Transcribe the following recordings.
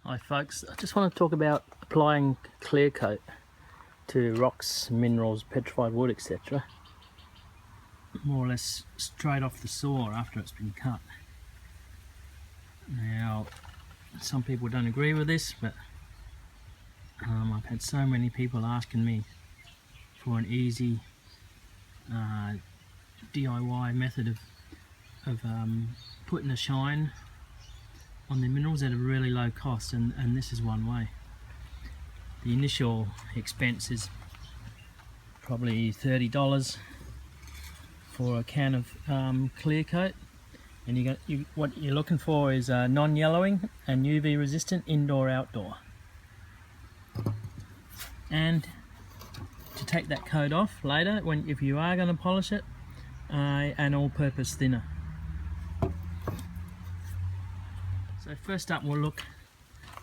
Hi folks, I just want to talk about applying clear coat to rocks, minerals, petrified wood, etc. More or less straight off the saw after it's been cut. Now, some people don't agree with this, but I've had so many people asking me for an easy DIY method of putting a shine on the minerals at a really low cost, and this is one way. The initial expense is probably $30 for a can of clear coat, and what you're looking for is non-yellowing and UV resistant, indoor outdoor. And to take that coat off later, if you are going to polish it, an all-purpose thinner. So first up, we'll look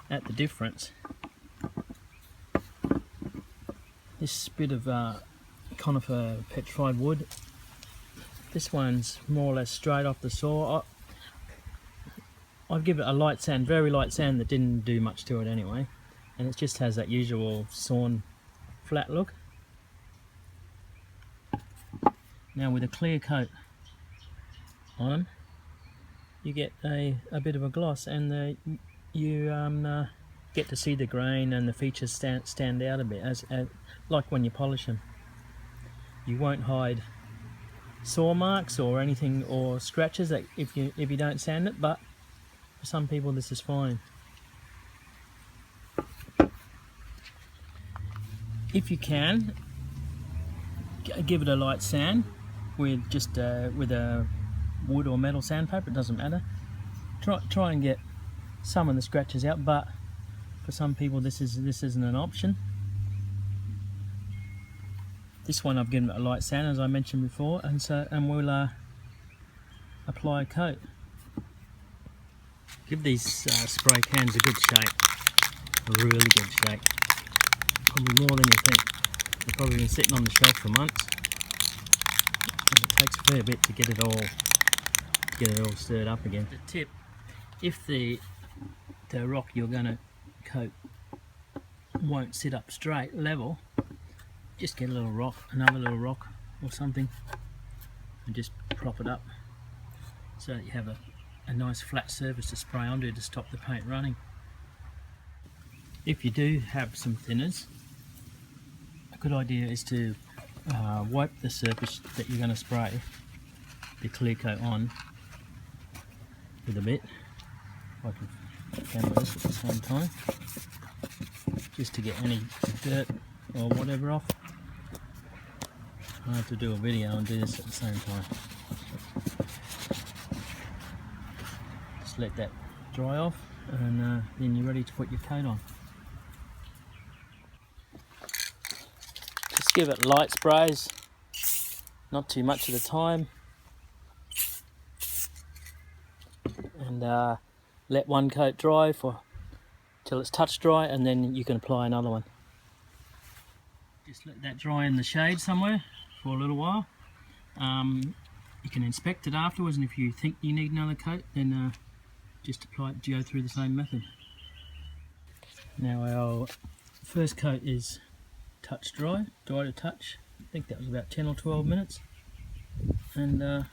at the difference. This bit of conifer petrified wood, this one's more or less straight off the saw. I'd give it a light sand, very light sand that didn't do much to it anyway, and it just has that usual sawn flat look. Now with a clear coat on them, you get a bit of a gloss, and you get to see the grain and the features stand out a bit, as like when you polish them. You won't hide saw marks or anything or scratches that if you don't sand it, but for some people this is fine. If you can, give it a light sand with just with a wood or metal sandpaper, it doesn't matter. Try and get some of the scratches out, but for some people this isn't an option. This one I've given it a light sand, as I mentioned before, and we'll apply a coat. Give these spray cans a good shake, a really good shake, probably more than you think. They've probably been sitting on the shelf for months, and it takes a fair bit to get it all stirred up again. The tip: if the rock you're going to coat won't sit up straight level, just get a little rock, another little rock or something, and just prop it up so that you have a nice flat surface to spray onto to stop the paint running. If you do have some thinners, a good idea is to wipe the surface that you're going to spray the clear coat on with a bit. I can camera this at the same time, just to get any dirt or whatever off. I have to do a video and do this at the same time. Just let that dry off, and then you're ready to put your coat on. Just give it light sprays, not too much at a time, and let one coat dry till it's touch dry, and then you can apply another one. Just let that dry in the shade somewhere for a little while. You can inspect it afterwards, and if you think you need another coat, then just apply it, go through the same method. Now our first coat is touch dry to touch. I think that was about 10 or 12 minutes, and I've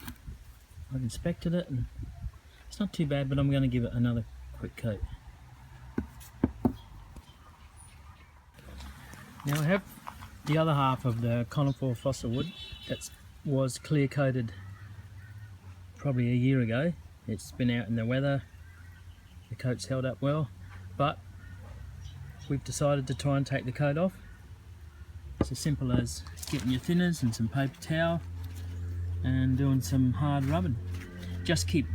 inspected it, and it's not too bad, but I'm going to give it another quick coat. Now I have the other half of the conifer fossil wood that was clear coated probably a year ago. It's been out in the weather, the coat's held up well, but we've decided to try and take the coat off. It's as simple as getting your thinners and some paper towel and doing some hard rubbing. Just keep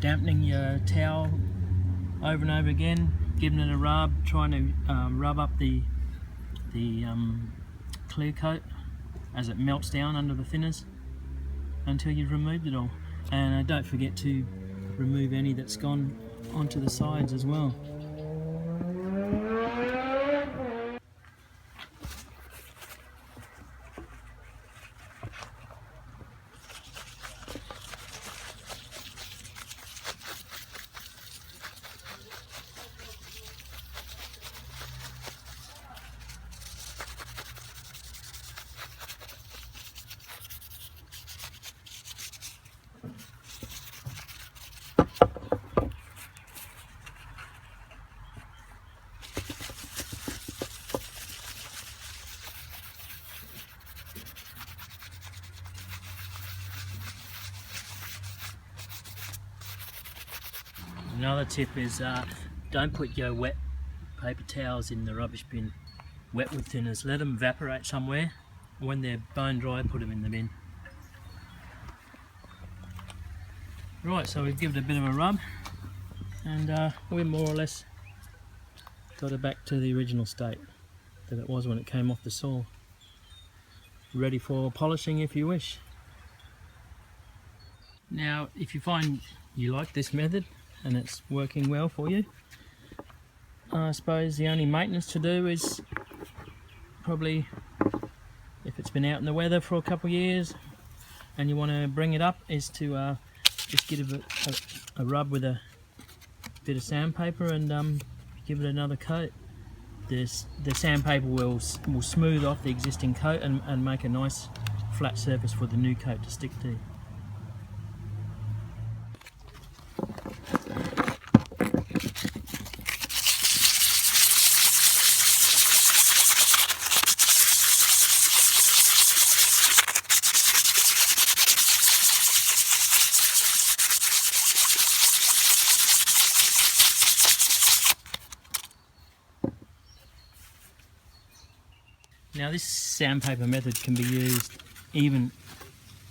dampening your towel over and over again, giving it a rub, trying to rub up the clear coat as it melts down under the thinners until you've removed it all. And don't forget to remove any that's gone onto the sides as well. Another tip is don't put your wet paper towels in the rubbish bin wet with thinners. Let them evaporate somewhere. When they're bone dry, put them in the bin. Right, so we've given it a bit of a rub, and we're more or less got it back to the original state that it was when it came off the saw. Ready for polishing if you wish. Now, if you find you like this method and it's working well for you, I suppose the only maintenance to do is probably, if it's been out in the weather for a couple of years and you want to bring it up, is to just give it a rub with a bit of sandpaper and give it another coat. The sandpaper will smooth off the existing coat and make a nice flat surface for the new coat to stick to. Now this sandpaper method can be used even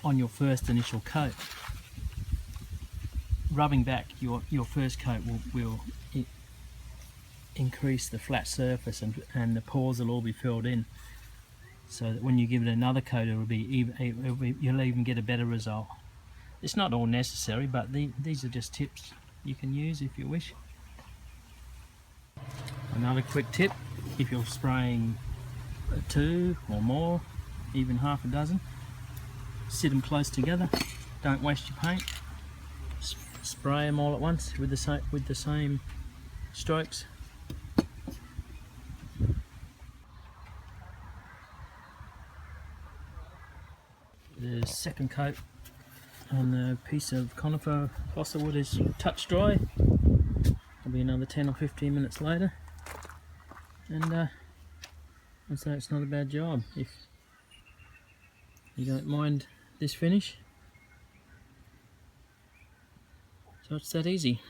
on your first initial coat. Rubbing back your first coat will increase the flat surface and the pores will all be filled in, so that when you give it another coat you'll even get a better result. It's not all necessary, but these are just tips you can use if you wish. Another quick tip, if you're spraying 2 or more, even half a dozen, sit them close together, don't waste your paint, spray them all at once with the same strokes. The second coat on the piece of conifer fossil wood is touch dry. It'll be another 10 or 15 minutes later, and so it's not a bad job if you don't mind this finish. So it's that easy.